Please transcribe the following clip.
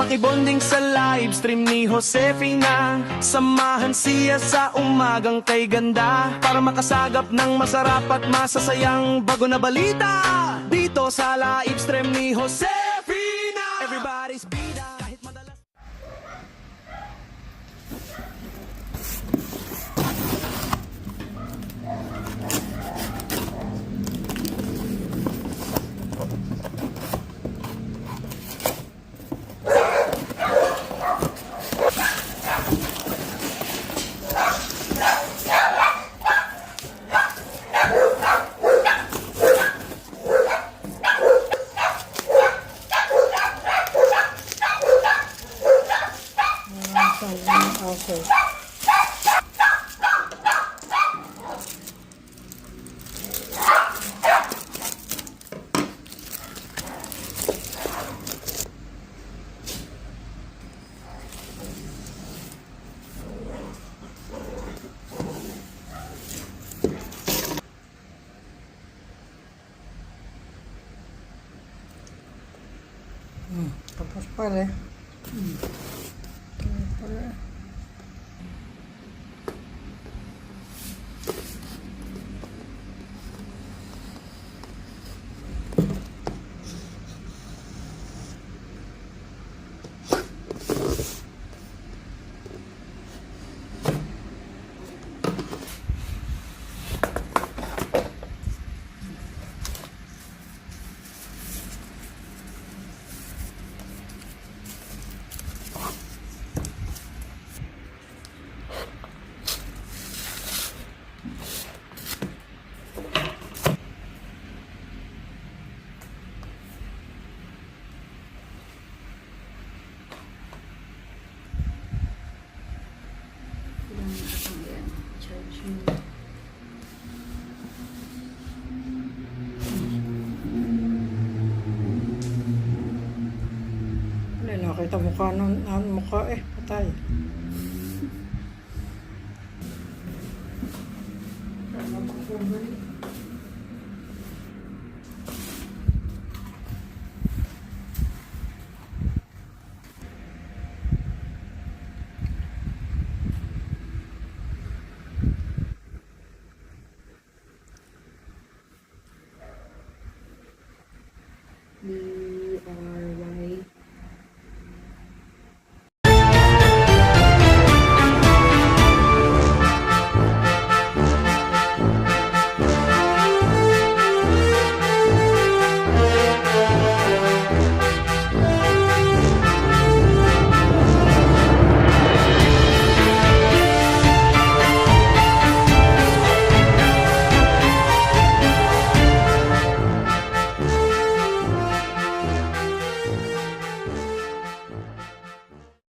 Makibonding sa live stream ni Josefina, samahan siya sa umagang kay ganda, para makasagap ng masarap at masasayang bago na balita. Dito sa live stream ni Josefina, everybody's bida kahit madalas. Okay. Tapos pala. Pala. Nakita mukha ng mukha patay. Ano